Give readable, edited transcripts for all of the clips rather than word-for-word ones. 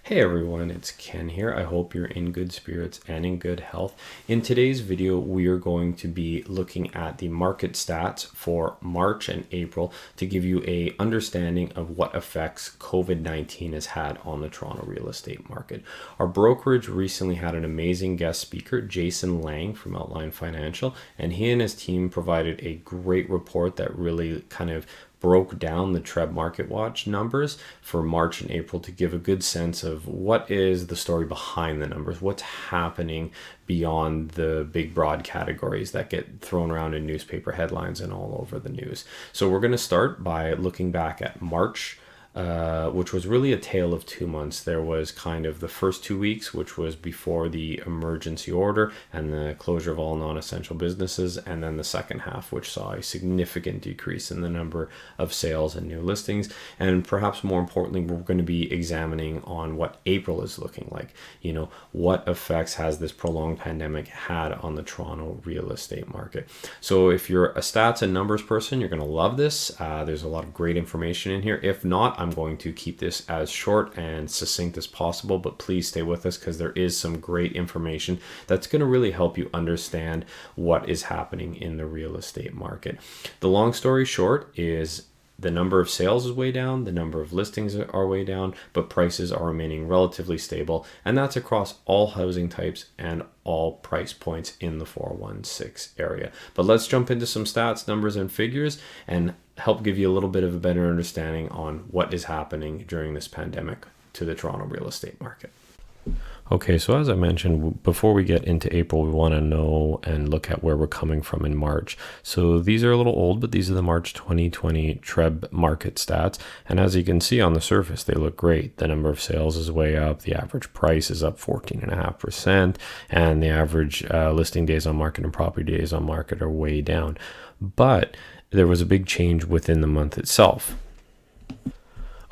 Hey everyone, it's Ken here. I hope you're in good spirits and in good health. In today's video, we are going to be looking at the market stats for March and April to give you a understanding of what effects COVID-19 has had on the Toronto real estate market. Our brokerage recently had an amazing guest speaker, Jason Lang from Outline Financial, and he and his team provided a great report that really kind of broke down the TREB Market Watch numbers for March and April to give a good sense of what is the story behind the numbers, what's happening beyond the big broad categories that get thrown around in newspaper headlines and all over the news. So we're going to start by looking back at March, which was really a tale of 2 months. There was kind of the first 2 weeks, which was before the emergency order and the closure of all non-essential businesses, and then the second half, which saw a significant decrease in the number of sales and new listings. And perhaps more importantly, we're going to be examining on what April is looking like. What effects has this prolonged pandemic had on the Toronto real estate market? So if you're a stats and numbers person, you're going to love this. There's a lot of great information in here. If not, I'm going to keep this as short and succinct as possible, but please stay with us because there is some great information that's going to really help you understand what is happening in the real estate market. The long story short is the number of sales is way down, the number of listings are way down, but prices are remaining relatively stable, and that's across all housing types and all price points in the 416 area. But let's jump into some stats, numbers, and figures and help give you a little bit of a better understanding on what is happening during this pandemic to the Toronto real estate market. Okay, so as I mentioned, before we get into April, we want to know and look at where we're coming from in March. So these are a little old, but these are the March 2020 TREB market stats. And as you can see on the surface, they look great. The number of sales is way up. The average price is up 14.5%. And the average listing days on market and property days on market are way down. But there was a big change within the month itself.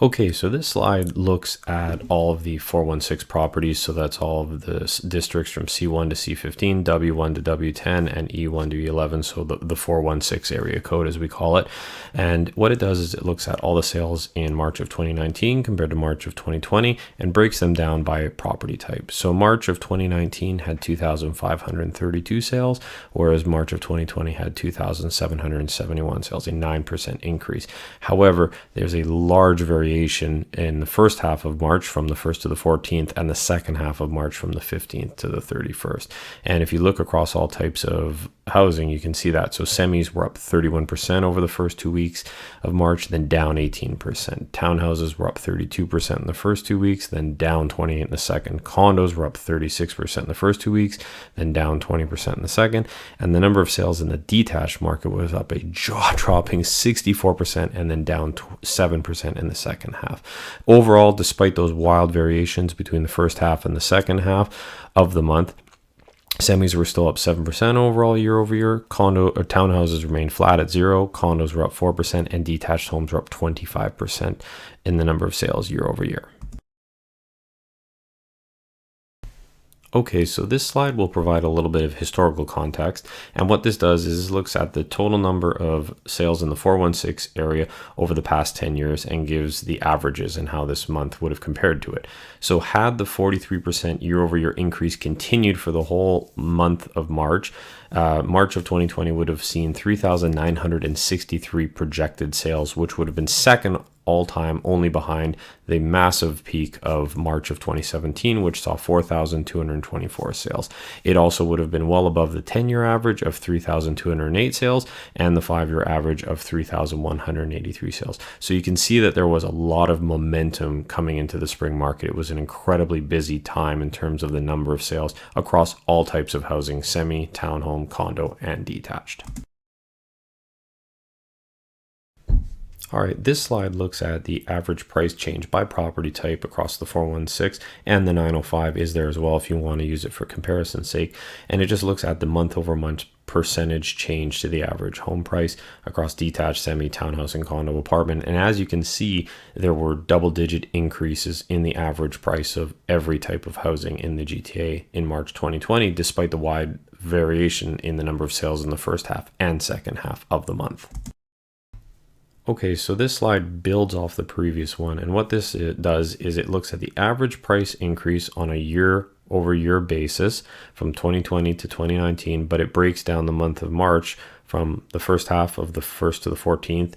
Okay, so this slide looks at all of the 416 properties. So that's all of the districts from C1 to C15, W1 to W10, and E1 to E11. So the 416 area code, as we call it. And what it does is it looks at all the sales in March of 2019 compared to March of 2020 and breaks them down by property type. So March of 2019 had 2,532 sales, whereas March of 2020 had 2,771 sales, a 9% increase. However, there's a large variation in the first half of March from the 1st to the 14th and the second half of March from the 15th to the 31st. And if you look across all types of housing, you can see that. So semis were up 31% over the first 2 weeks of March, then down 18%. Townhouses were up 32% in the first 2 weeks, then down 28% in the second. Condos were up 36% in the first 2 weeks, then down 20% in the second. And the number of sales in the detached market was up a jaw-dropping 64% and then down 7% in the second half. Overall, despite those wild variations between the first half and the second half of the month, semis were still up 7% overall year over year. Townhouses remained flat at 0. Condos were up 4%, and detached homes were up 25% in the number of sales year over year. Okay, so this slide will provide a little bit of historical context, and what this does is looks at the total number of sales in the 416 area over the past 10 years and gives the averages and how this month would have compared to it. So had the 43% year-over-year increase continued for the whole month of March, March of 2020 would have seen 3,963 projected sales, which would have been second all-time, only behind the massive peak of March of 2017, which saw 4,224 sales. It also would have been well above the 10-year average of 3,208 sales and the 5-year average of 3,183 sales. So you can see that there was a lot of momentum coming into the spring market. It was an incredibly busy time in terms of the number of sales across all types of housing: semi, townhome, condo, and detached. All right, this slide looks at the average price change by property type across the 416, and the 905 is there as well if you want to use it for comparison's sake. And it just looks at the month over month percentage change to the average home price across detached, semi, townhouse, and condo apartment. And as you can see, there were double-digit increases in the average price of every type of housing in the GTA in March 2020, despite the wide variation in the number of sales in the first half and second half of the month. Okay, so this slide builds off the previous one, and what this does is it looks at the average price increase on a year-over-year basis from 2020 to 2019, but it breaks down the month of March from the first half of the 1st to the 14th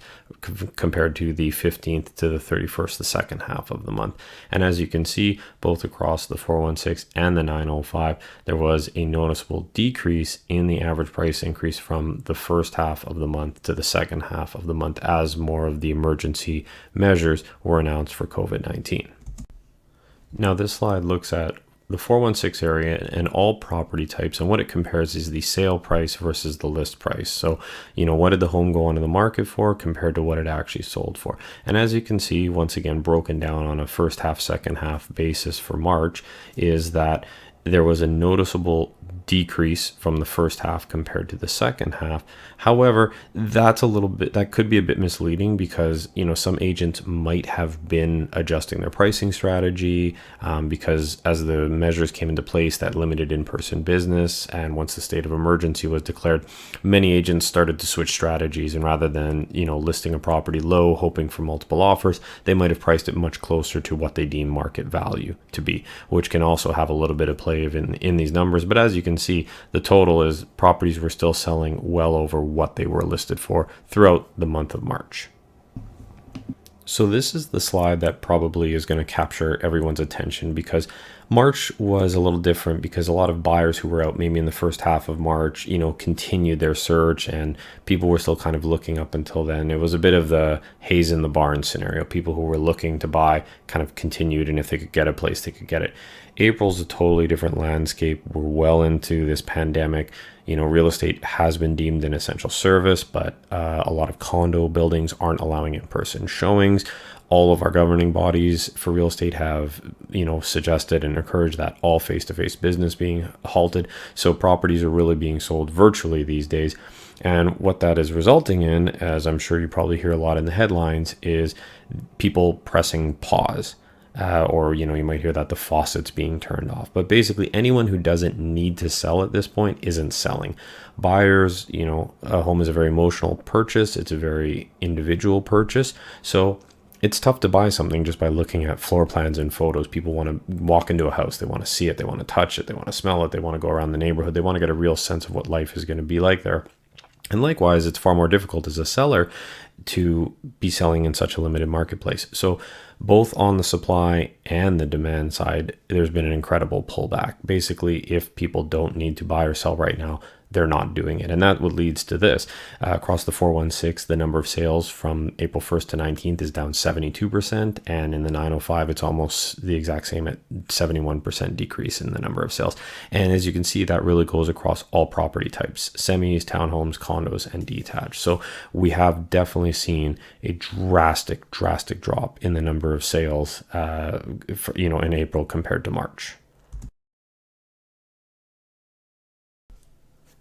compared to the 15th to the 31st, the second half of the month. And as you can see, both across the 416 and the 905, there was a noticeable decrease in the average price increase from the first half of the month to the second half of the month as more of the emergency measures were announced for COVID-19. Now this slide looks at the 416 area and all property types, and what it compares is the sale price versus the list price. So, what did the home go onto the market for compared to what it actually sold for? And as you can see, once again, broken down on a first half, second half basis for March, is that there was a noticeable decrease from the first half compared to the second half. However, that could be a bit misleading because, some agents might have been adjusting their pricing strategy because as the measures came into place that limited in-person business, and once the state of emergency was declared, many agents started to switch strategies, and rather than, listing a property low, hoping for multiple offers, they might have priced it much closer to what they deem market value to be, which can also have a little bit of play in these numbers. But as you can see, the total is properties were still selling well over what they were listed for throughout the month of March. So this is the slide that probably is going to capture everyone's attention because March was a little different because a lot of buyers who were out maybe in the first half of March, continued their search, and people were still kind of looking up until then. It was a bit of the haze in the barn scenario. People who were looking to buy kind of continued, and if they could get a place, they could get it. April's a totally different landscape. We're well into this pandemic. Real estate has been deemed an essential service, but a lot of condo buildings aren't allowing in-person showings. All of our governing bodies for real estate have, suggested and encouraged that all face-to-face business being halted. So properties are really being sold virtually these days. And what that is resulting in, as I'm sure you probably hear a lot in the headlines, is people pressing pause. Or you might hear that the faucet's being turned off. But basically, anyone who doesn't need to sell at this point isn't selling. Buyers, a home is a very emotional purchase. It's a very individual purchase. So it's tough to buy something just by looking at floor plans and photos. People want to walk into a house. They want to see it. They want to touch it. They want to smell it. They want to go around the neighborhood. They want to get a real sense of what life is going to be like there. And likewise, it's far more difficult as a seller to be selling in such a limited marketplace. So both on the supply and the demand side, there's been an incredible pullback. Basically, if people don't need to buy or sell right now, they're not doing it. And that what leads to this. Across the 416, the number of sales from April 1st to 19th is down 72%. And in the 905, it's almost the exact same at 71% decrease in the number of sales. And as you can see, that really goes across all property types: semis, townhomes, condos, and detached. So we have definitely seen a drastic drop in the number of sales, in April compared to March.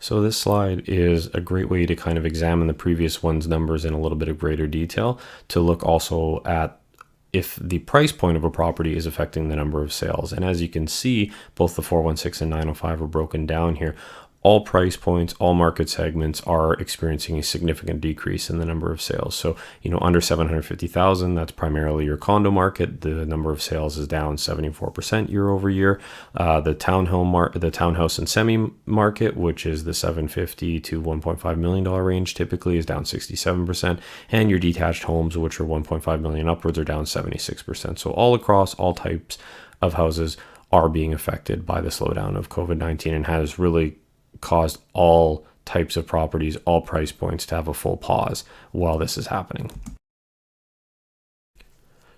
So this slide is a great way to kind of examine the previous one's numbers in a little bit of greater detail, to look also at if the price point of a property is affecting the number of sales. And as you can see, both the 416 and 905 are broken down here. All price points, all market segments are experiencing a significant decrease in the number of sales. So, under 750,000, that's primarily your condo market. The number of sales is down 74% year over year. The townhouse and semi market, which is the 750 to $1.5 million range, typically is down 67%. And your detached homes, which are 1.5 million upwards, are down 76%. So all across all types of houses are being affected by the slowdown of COVID-19, and has really caused all types of properties, all price points, to have a full pause while this is happening.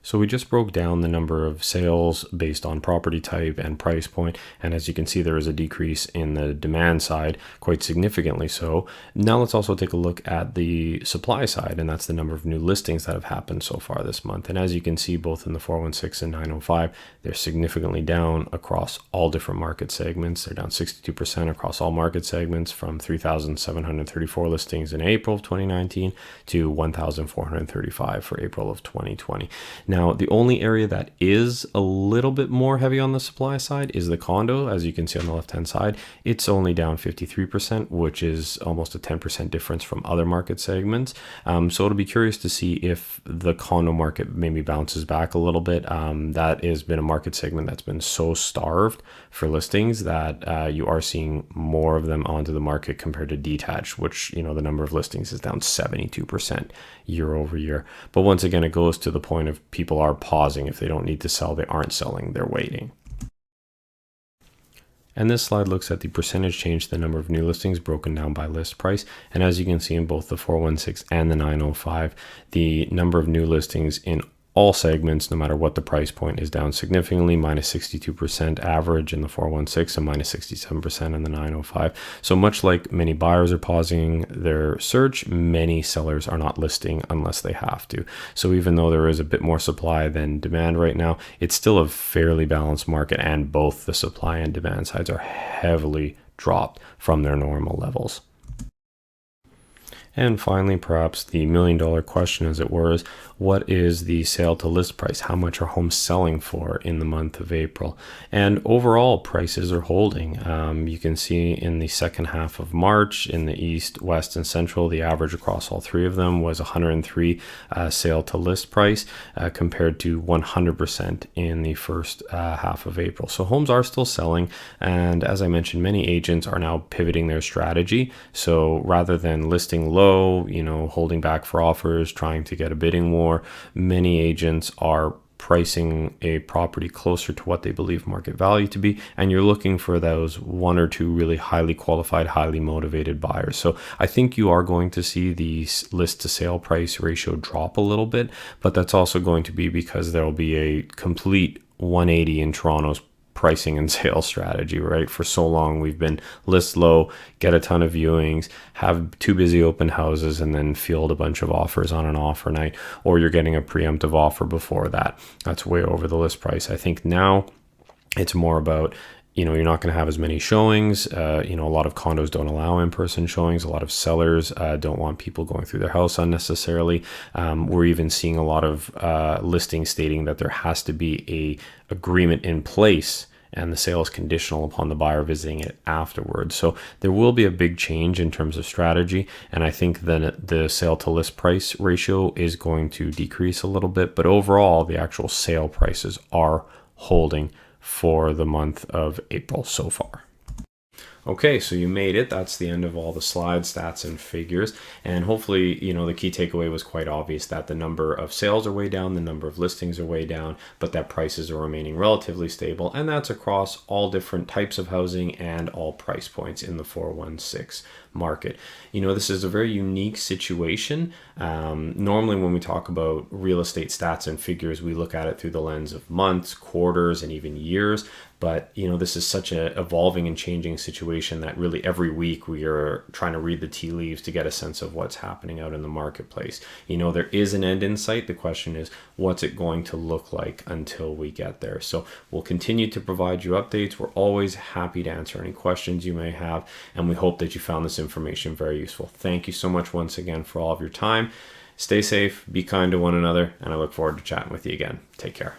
So we just broke down the number of sales based on property type and price point. And as you can see, there is a decrease in the demand side, quite significantly so. Now let's also take a look at the supply side, and that's the number of new listings that have happened so far this month. And as you can see, both in the 416 and 905, they're significantly down across all different market segments. They're down 62% across all market segments, from 3,734 listings in April of 2019 to 1,435 for April of 2020. Now, the only area that is a little bit more heavy on the supply side is the condo. As you can see on the left-hand side, it's only down 53%, which is almost a 10% difference from other market segments. So it'll be curious to see if the condo market maybe bounces back a little bit. That has been a market segment that's been so starved for listings that you are seeing more of them onto the market compared to detached, which, the number of listings is down 72% year over year. But once again, it goes to the point of people are pausing. If they don't need to sell, they aren't selling, they're waiting. And this slide looks at the percentage change, the number of new listings broken down by list price. And as you can see in both the 416 and the 905, the number of new listings in all segments, no matter what the price point, is down significantly, minus 62% average in the 416 and minus 67% in the 905. So much like many buyers are pausing their search, many sellers are not listing unless they have to. So even though there is a bit more supply than demand right now, it's still a fairly balanced market, and both the supply and demand sides are heavily dropped from their normal levels. And finally, perhaps the $1,000,000 question, as it were, is what is the sale to list price? How much are homes selling for in the month of April? And overall, prices are holding. You can see in the second half of March in the East, West, and Central, the average across all three of them was 103 sale to list price compared to 100% in the first half of April. So homes are still selling. And as I mentioned, many agents are now pivoting their strategy. So rather than listing low, holding back for offers, trying to get a bidding war, many agents are pricing a property closer to what they believe market value to be, and you're looking for those one or two really highly qualified, highly motivated buyers. So I think you are going to see the list to sale price ratio drop a little bit, but that's also going to be because there will be a complete 180 in Toronto's pricing and sales strategy, right? For so long, we've been list low, get a ton of viewings, have two busy open houses, and then field a bunch of offers on an offer night, or you're getting a preemptive offer before that. That's way over the list price. I think now it's more about, you're not going to have as many showings. A lot of condos don't allow in-person showings. A lot of sellers don't want people going through their house unnecessarily. We're even seeing a lot of listings stating that there has to be a agreement in place and the sale is conditional upon the buyer visiting it afterwards. So there will be a big change in terms of strategy. And I think then the sale to list price ratio is going to decrease a little bit. But overall, the actual sale prices are holding for the month of April so far. Okay, so you made it. That's the end of all the slides, stats, and figures. And hopefully, the key takeaway was quite obvious that the number of sales are way down, the number of listings are way down, but that prices are remaining relatively stable. And that's across all different types of housing and all price points in the 416 market. This is a very unique situation. Normally, when we talk about real estate stats and figures, we look at it through the lens of months, quarters, and even years. But, this is such an evolving and changing situation that really every week we are trying to read the tea leaves to get a sense of what's happening out in the marketplace. There is an end in sight. The question is, what's it going to look like until we get there? So we'll continue to provide you updates. We're always happy to answer any questions you may have. And we hope that you found this information very useful. Thank you so much once again for all of your time. Stay safe, be kind to one another, and I look forward to chatting with you again. Take care.